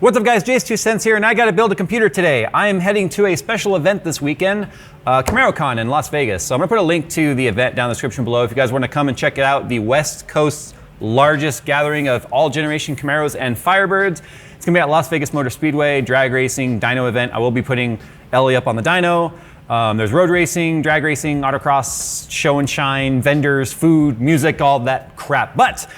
What's up guys, JayzTwoCents here, and I gotta build a computer today. I am heading to a special event this weekend, CamaroCon in Las Vegas. So I'm gonna put a link to the event down in the description below if you guys wanna come and check it out. The West Coast's largest gathering of all generation Camaros and Firebirds. It's gonna be at Las Vegas Motor Speedway, drag racing, dyno event. I will be putting Ellie up on the dyno. There's road racing, drag racing, autocross, show and shine, vendors, food, music, all that crap. But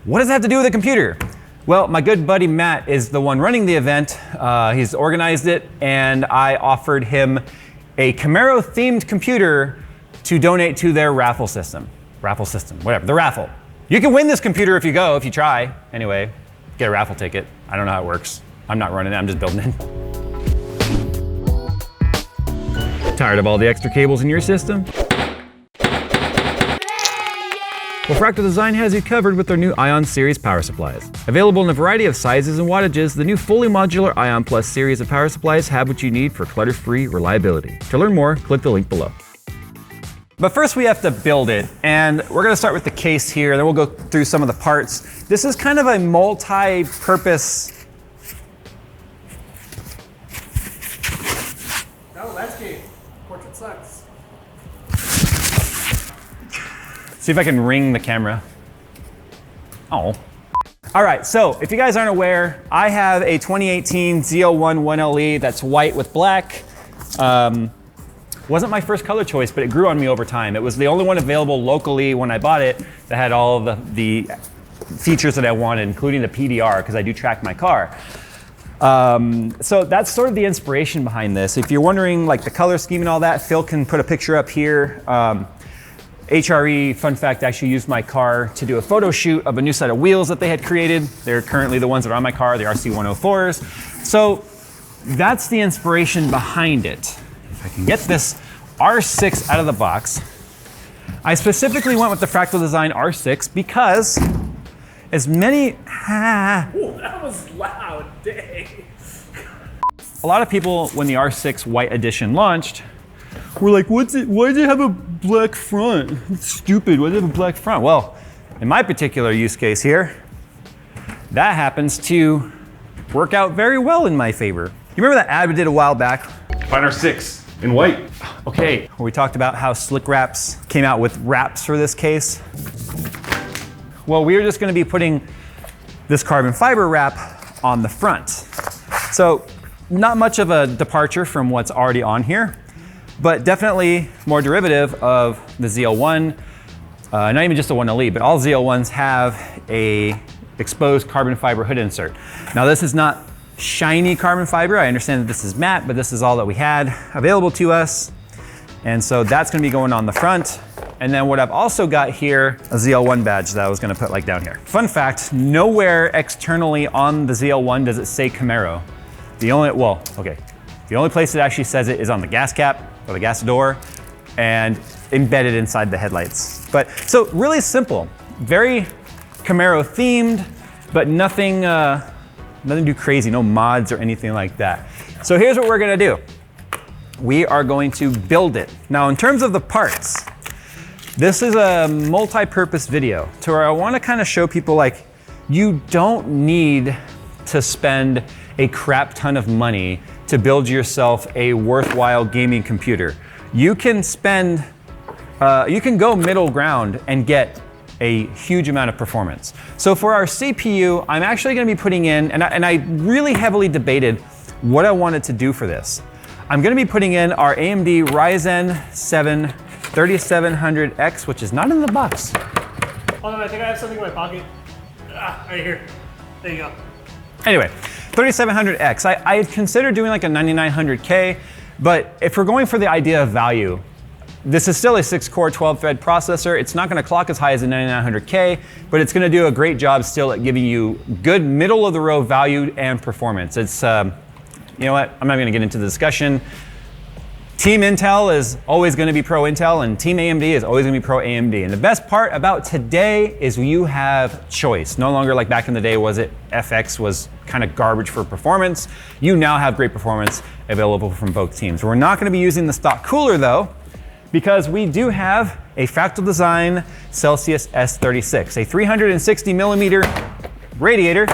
what does it have to do with a computer? Well, my good buddy Matt is the one running the event. He's organized it, and I offered him a Camaro themed computer to donate to their raffle system. Whatever, the raffle. You can win this computer if you go, if you try. Anyway, get a raffle ticket. I don't know how it works. I'm not running it, I'm just building it. Tired of all the extra cables in your system? Well, Fractal Design has you covered with their new Ion series power supplies. Available in a variety of sizes and wattages, the new fully modular Ion Plus series of power supplies have what you need for clutter-free reliability. To learn more, click the link below. But first we have to build it, and we're gonna start with the case here, then we'll go through some of the parts. This is kind of a multi-purpose. No, landscape. Portrait sucks. See if I can ring the camera. Oh. All right, so if you guys aren't aware, I have a 2018 ZL1 1LE that's white with black. Wasn't my first color choice, but it grew on me over time. It was the only one available locally when I bought it that had all of the features that I wanted, including the PDR, because I do track my car. So that's sort of the inspiration behind this. If you're wondering like the color scheme and all that, Phil can put a picture up here. HRE, fun fact, actually used my car to do a photo shoot of a new set of wheels that they had created. They're currently the ones that are on my car, the RC104s. So that's the inspiration behind it. If I can get this R6 out of the box. I specifically went with the Fractal Design R6 because as many, Ooh, that was loud, dang. A lot of people, when the R6 White Edition launched, were like, why does it have a black front? It's stupid, why does it have a black front? Well, in my particular use case here, that happens to work out very well in my favor. You remember that ad we did a while back? Find R6 in white. Okay, where we talked about how SlickWraps came out with wraps for this case. Well, we're just gonna be putting this carbon fiber wrap on the front. So, not much of a departure from what's already on here, but definitely more derivative of the ZL1, not even just the 1LE, but all ZL1s have a exposed carbon fiber hood insert. Now this is not shiny carbon fiber. I understand that this is matte, but this is all that we had available to us. And so that's gonna be going on the front. And then what I've also got here, a ZL1 badge that I was gonna put like down here. Fun fact, nowhere externally on the ZL1 does it say Camaro. The only place it actually says it is on the gas cap or the gas door and embedded inside the headlights. But so really simple, very Camaro themed, but nothing too crazy, no mods or anything like that. So here's what we're gonna do. We are going to build it. Now in terms of the parts, this is a multi-purpose video to where I wanna kind of show people like, you don't need to spend a crap ton of money to build yourself a worthwhile gaming computer. You can spend, you can go middle ground and get a huge amount of performance. So for our CPU, I'm actually gonna be putting in, and I really heavily debated what I wanted to do for this. I'm gonna be putting in our AMD Ryzen 7 3700X, which is not in the box. Hold on, I think I have something in my pocket. Ah, right here. There you go. Anyway, 3700X. I had considered doing like a 9900K, but if we're going for the idea of value, this is still a 6-core, 12-thread processor. It's not gonna clock as high as a 9900K, but it's gonna do a great job still at giving you good middle-of-the-road value and performance. It's, you know what, I'm not gonna get into the discussion. Team Intel is always gonna be pro Intel, and Team AMD is always gonna be pro AMD. And the best part about today is you have choice. No longer like back in the day was it FX was kind of garbage for performance. You now have great performance available from both teams. We're not gonna be using the stock cooler though, because we do have a Fractal Design Celsius S36, a 360 millimeter radiator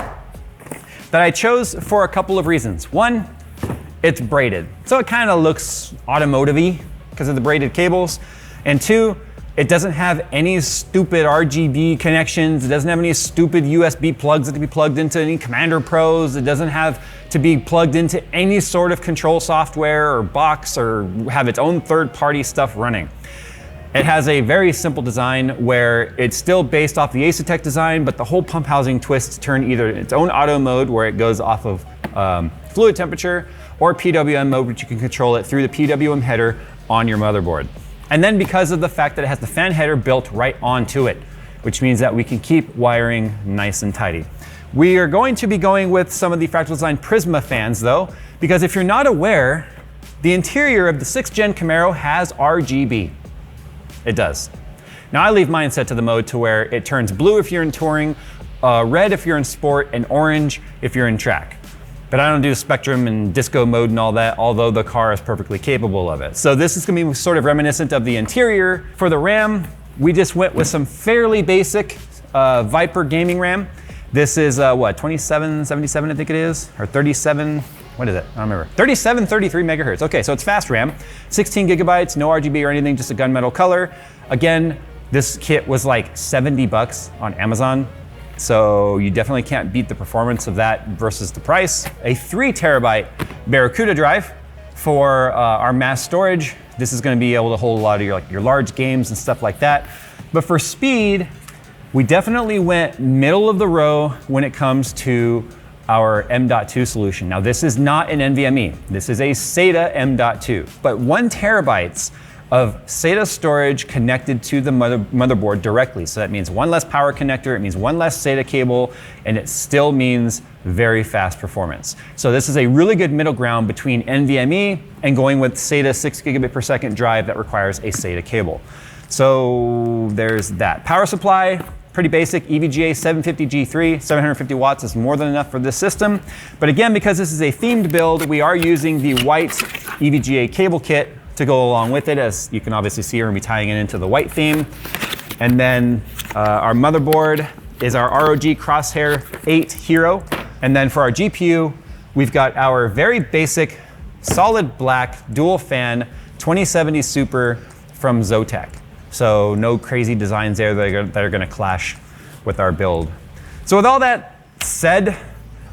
that I chose for a couple of reasons. One, it's braided, so it kind of looks automotive-y because of the braided cables. And two, it doesn't have any stupid RGB connections. It doesn't have any stupid USB plugs that can be plugged into any Commander Pros. It doesn't have to be plugged into any sort of control software or box or have its own third-party stuff running. It has a very simple design where it's still based off the Asetek design, but the whole pump housing twists turn either its own auto mode where it goes off of fluid temperature, or PWM mode, which you can control it through the PWM header on your motherboard. And then because of the fact that it has the fan header built right onto it, which means that we can keep wiring nice and tidy. We are going to be going with some of the Fractal Design Prisma fans though, because if you're not aware, the interior of the 6th gen Camaro has RGB. It does. Now I leave mine set to the mode to where it turns blue if you're in touring, red if you're in sport, and orange if you're in track. But I don't do spectrum and disco mode and all that, although the car is perfectly capable of it. So this is gonna be sort of reminiscent of the interior. For the RAM, we just went with some fairly basic Viper gaming RAM. This is what, 2777 I think it is, or 37, what is it? I don't remember. 3733 megahertz. Okay, so it's fast RAM, 16 gigabytes, no RGB or anything, just a gunmetal color. Again, this kit was like 70 bucks on Amazon. So you definitely can't beat the performance of that versus the price. A 3 terabyte Barracuda drive for our mass storage. This is going to be able to hold a lot of your large games and stuff like that. But for speed, we definitely went middle of the row when it comes to our M.2 solution. Now this is not an NVMe. This is a SATA M.2, but 1 terabytes of SATA storage connected to the motherboard directly. So that means one less power connector, it means one less SATA cable, and it still means very fast performance. So this is a really good middle ground between NVMe and going with SATA 6 gigabit per second drive that requires a SATA cable. So there's that. Power supply, pretty basic, EVGA 750G3, 750 watts is more than enough for this system. But again, because this is a themed build, we are using the white EVGA cable kit to go along with it. As you can obviously see, we're gonna be tying it into the white theme. And then our motherboard is our ROG Crosshair 8 Hero. And then for our GPU, we've got our very basic solid black dual fan 2070 Super from Zotac. So no crazy designs there that are gonna clash with our build. So with all that said,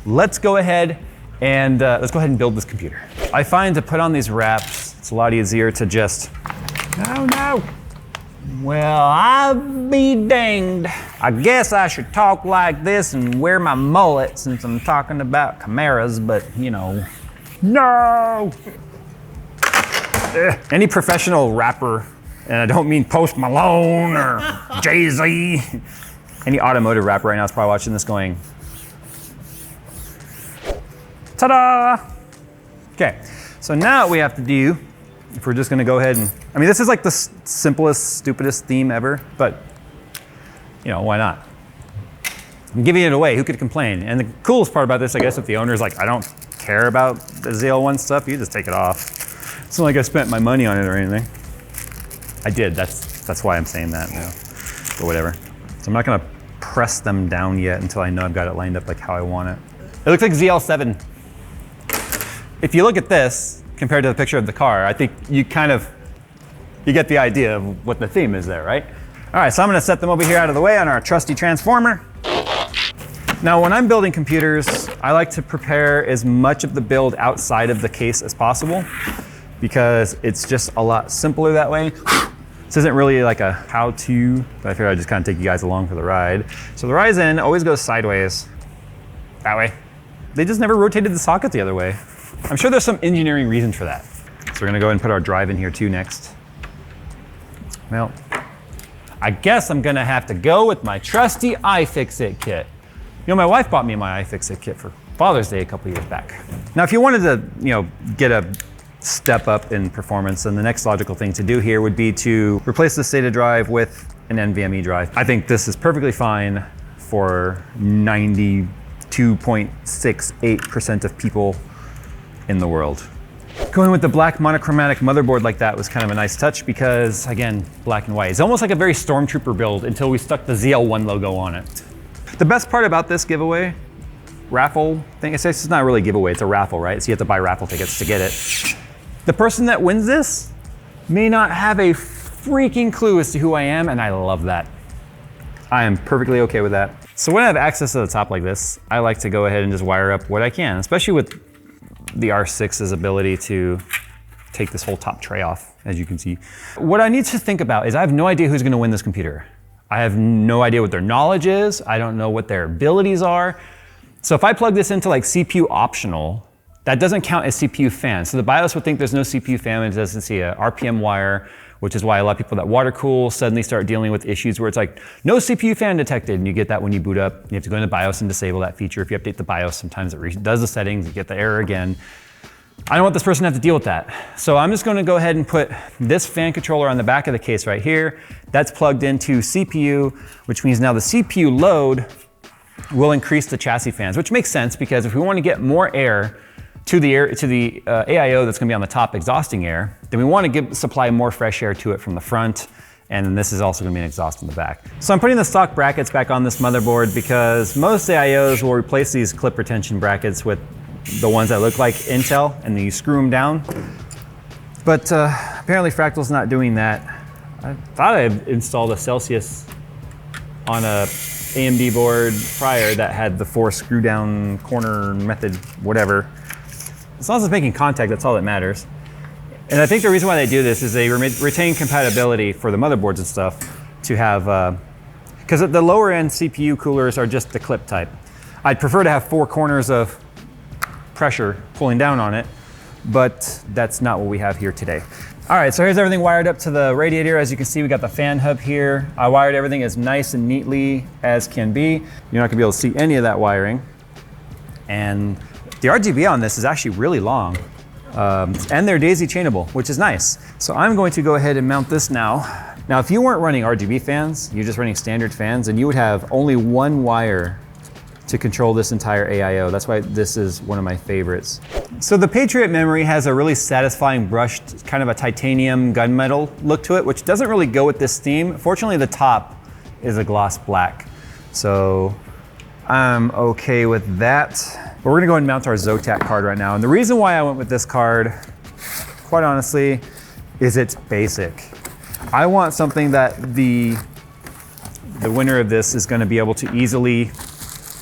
let's go ahead and build this computer. I find to put on these wraps, it's a lot easier to just, no. Well, I'll be danged. I guess I should talk like this and wear my mullet since I'm talking about Camaras, but you know, no. Any professional rapper, and I don't mean Post Malone or Jay-Z, any automotive rapper right now is probably watching this going, ta-da! Okay, so now what we have to do, if we're just gonna go ahead and, I mean, this is like the simplest, stupidest theme ever, but you know, why not? I'm giving it away, who could complain? And the coolest part about this, I guess, if the owner's like, I don't care about the ZL1 stuff, you just take it off. It's not like I spent my money on it or anything. I did, that's why I'm saying that now, but whatever. So I'm not gonna press them down yet until I know I've got it lined up like how I want it. It looks like ZL7. If you look at this, compared to the picture of the car, I think you get the idea of what the theme is there, right? All right, so I'm gonna set them over here out of the way on our trusty transformer. Now, when I'm building computers, I like to prepare as much of the build outside of the case as possible because it's just a lot simpler that way. This isn't really like a how-to, but I figured I'd just kind of take you guys along for the ride. So the Ryzen always goes sideways, that way. They just never rotated the socket the other way. I'm sure there's some engineering reason for that. So we're gonna go ahead and put our drive in here too next. Well, I guess I'm gonna have to go with my trusty iFixit kit. You know, my wife bought me my iFixit kit for Father's Day a couple years back. Now, if you wanted to, you know, get a step up in performance, then the next logical thing to do here would be to replace the SATA drive with an NVMe drive. I think this is perfectly fine for 92.68% of people in the world. Going with the black monochromatic motherboard like that was kind of a nice touch because, again, black and white. It's almost like a very Stormtrooper build until we stuck the ZL1 logo on it. The best part about this giveaway raffle thing. It's not really a giveaway, it's a raffle, right? So you have to buy raffle tickets to get it. The person that wins this may not have a freaking clue as to who I am, and I love that. I am perfectly okay with that. So when I have access to the top like this, I like to go ahead and just wire up what I can, especially with the R6's ability to take this whole top tray off, as you can see. What I need to think about is I have no idea who's gonna win this computer. I have no idea what their knowledge is. I don't know what their abilities are. So if I plug this into like CPU optional, that doesn't count as CPU fan. So the BIOS would think there's no CPU fan, and it doesn't see a RPM wire, which is why a lot of people that water cool suddenly start dealing with issues where it's like, no CPU fan detected, and you get that when you boot up. You have to go into BIOS and disable that feature. If you update the BIOS, sometimes it does the settings, you get the error again. I don't want this person to have to deal with that. So I'm just gonna go ahead and put this fan controller on the back of the case right here. That's plugged into CPU, which means now the CPU load will increase the chassis fans, which makes sense because if we want to get more air to the AIO that's going to be on the top exhausting air, then we want to supply more fresh air to it from the front, and then this is also going to be an exhaust in the back. So I'm putting the stock brackets back on this motherboard because most AIOs will replace these clip retention brackets with the ones that look like Intel, and then you screw them down. But apparently Fractal's not doing that. I thought I had installed a Celsius on a AMD board prior that had the 4 screw down corner method, whatever. As long as it's making contact, that's all that matters. And I think the reason why they do this is they retain compatibility for the motherboards and stuff to have, because the lower end CPU coolers are just the clip type. I'd prefer to have 4 corners of pressure pulling down on it, but that's not what we have here today. All right, so here's everything wired up to the radiator. As you can see, we got the fan hub here. I wired everything as nice and neatly as can be. You're not gonna be able to see any of that wiring. And the RGB on this is actually really long. And they're daisy chainable, which is nice. So I'm going to go ahead and mount this now. Now, if you weren't running RGB fans, you're just running standard fans, and you would have only one wire to control this entire AIO. That's why this is one of my favorites. So the Patriot memory has a really satisfying brushed, kind of a titanium gunmetal look to it, which doesn't really go with this theme. Fortunately, the top is a gloss black. So I'm okay with that. But we're gonna go ahead and mount our Zotac card right now. And the reason why I went with this card, quite honestly, is it's basic. I want something that the winner of this is gonna be able to easily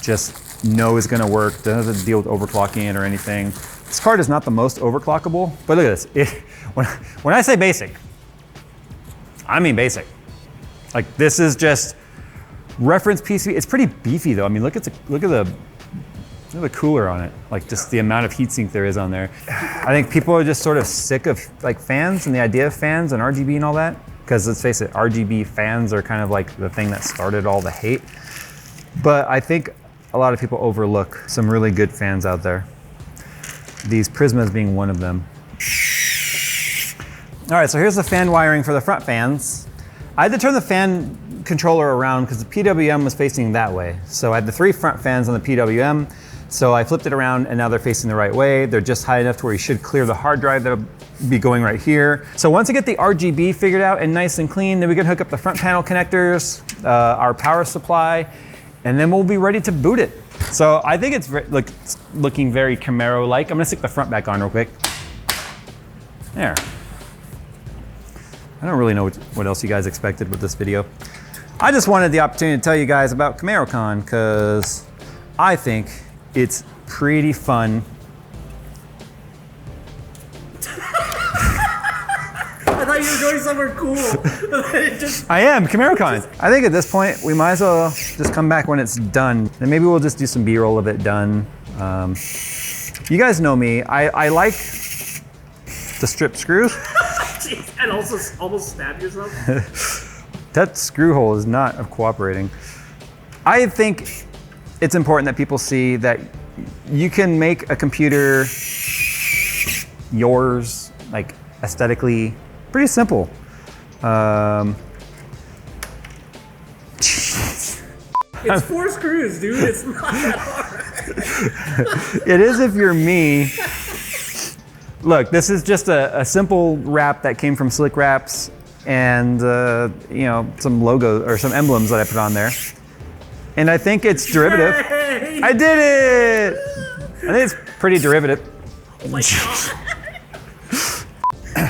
just know is gonna work, doesn't have to deal with overclocking it or anything. This card is not the most overclockable, but look at this. When I say basic, I mean basic. Like, this is just reference PCB. It's pretty beefy though. I mean, look at the cooler on it. Like, just the amount of heatsink there is on there. I think people are just sort of sick of like fans and the idea of fans and RGB and all that. Because let's face it, RGB fans are kind of like the thing that started all the hate. But I think a lot of people overlook some really good fans out there. These Prismas being one of them. All right, so here's the fan wiring for the front fans. I had to turn the fan controller around because the PWM was facing that way. So I had the 3 front fans on the PWM. So I flipped it around and now they're facing the right way. They're just high enough to where you should clear the hard drive that'll be going right here. So once I get the RGB figured out and nice and clean, then we can hook up the front panel connectors, our power supply, and then we'll be ready to boot it. So I think it's looking very Camaro-like. I'm gonna stick the front back on real quick. There. I don't really know what else you guys expected with this video. I just wanted the opportunity to tell you guys about CamaroCon because I think it's pretty fun. I thought you were going somewhere cool. I am, CamaroCon. I think at this point, we might as well just come back when it's done. And maybe we'll just do some B-roll of it done. You guys know me. I like to strip screws. Jeez, and also almost stab yourself. That screw hole is not cooperating. I think it's important that people see that you can make a computer yours, like aesthetically, pretty simple. It's 4 screws, dude. It's not that hard. It is if you're me. Look, this is just a simple wrap that came from SlickWraps and you know, some logos or some emblems that I put on there. And I think it's derivative. Yay! I did it! I think it's pretty derivative. Oh my god.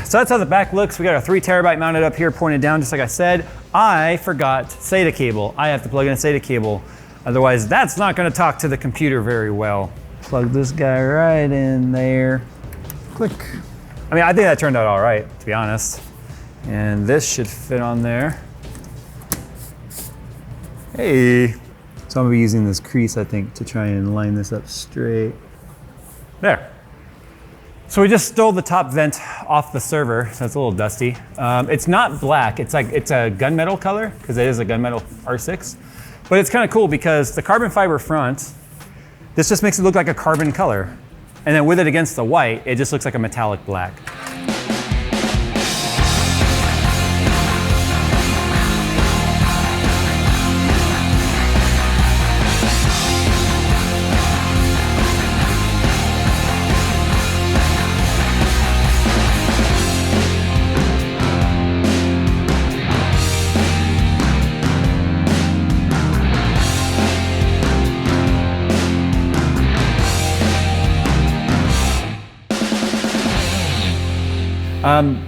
So that's how the back looks. We got our 3 terabyte mounted up here, pointed down, just like I said. I forgot SATA cable. I have to plug in a SATA cable. Otherwise, that's not gonna talk to the computer very well. Plug this guy right in there. Click. I mean, I think that turned out all right, to be honest. And this should fit on there. Hey. So I'm gonna be using this crease, I think, to try and line this up straight. There. So we just stole the top vent off the server, so it's a little dusty. It's not black, it's a gunmetal color, because it is a gunmetal R6. But it's kind of cool because the carbon fiber front, this just makes it look like a carbon color. And then with it against the white, it just looks like a metallic black.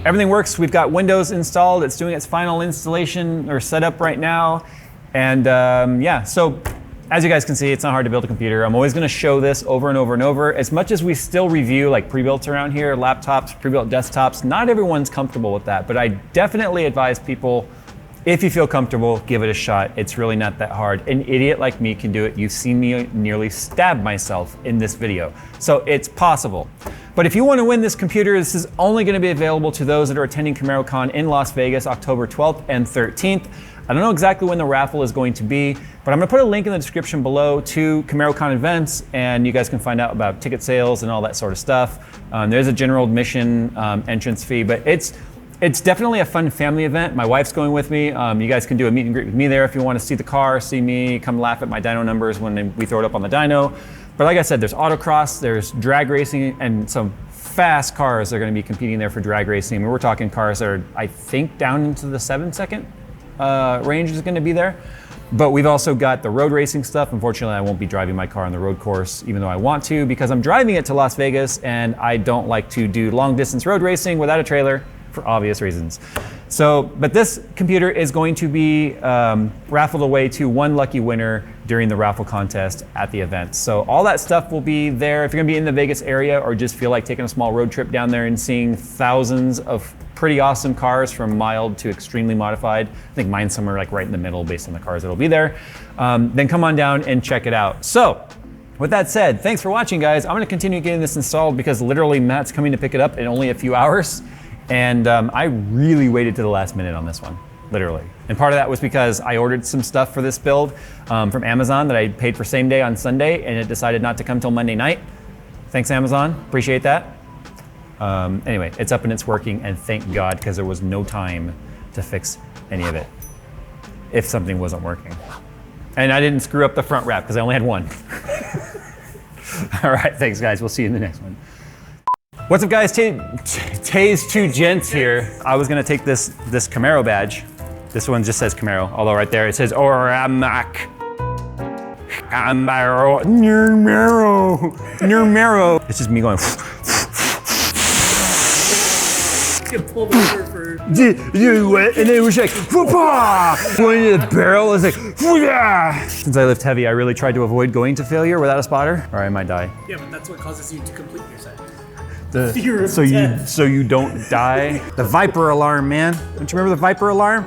Everything works. We've got Windows installed. It's doing its final installation or setup right now. And yeah, so as you guys can see, it's not hard to build a computer. I'm always gonna show this over and over and over. As much as we still review like pre-built around here, laptops, pre-built desktops, not everyone's comfortable with that, but I definitely advise people, if you feel comfortable, give it a shot. It's really not that hard. An idiot like me can do it. You've seen me nearly stab myself in this video. So it's possible. But if you want to win this computer, this is only going to be available to those that are attending CamaroCon in Las Vegas, October 12th and 13th. I don't know exactly when the raffle is going to be, but I'm going to put a link in the description below to CamaroCon events, and you guys can find out about ticket sales and all that sort of stuff. There's a general admission entrance fee, but it's definitely a fun family event. My wife's going with me. You guys can do a meet and greet with me there if you want to see the car, see me, come laugh at my dyno numbers when we throw it up on the dyno. But like I said, there's autocross, there's drag racing, and some fast cars that are going to be competing there for drag racing. I mean, we're talking cars that are, I think, down into the 7-second range is going to be there. But we've also got the road racing stuff. Unfortunately, I won't be driving my car on the road course, even though I want to, because I'm driving it to Las Vegas, and I don't like to do long distance road racing without a trailer, for obvious reasons. So, but this computer is going to be raffled away to one lucky winner during the raffle contest at the event. So all that stuff will be there. If you're gonna be in the Vegas area or just feel like taking a small road trip down there and seeing thousands of pretty awesome cars from mild to extremely modified, I think mine's somewhere like right in the middle based on the cars that'll be there, then come on down and check it out. So, with that said, thanks for watching, guys. I'm gonna continue getting this installed because literally Matt's coming to pick it up in only a few hours. And I really waited to the last minute on this one, literally. And part of that was because I ordered some stuff for this build from Amazon that I paid for same day on Sunday, and it decided not to come till Monday night. Thanks, Amazon, appreciate that. Anyway, it's up and it's working, and thank God, because there was no time to fix any of it if something wasn't working. And I didn't screw up the front wrap because I only had one. All right, thanks guys, we'll see you in the next one. What's up guys, JayzTwoCents here. I was gonna take this Camaro badge. This one just says Camaro, although right there it says Oramak. Camaro, Camaro. It's just me going. Pull over for... And it was like, going into the barrel, it's like, since I lift heavy, I really tried to avoid going to failure without a spotter, or I might die. Yeah, but that's what causes you to complete your set. Fear of death. So you don't die. The Viper alarm, man. Don't you remember the Viper alarm?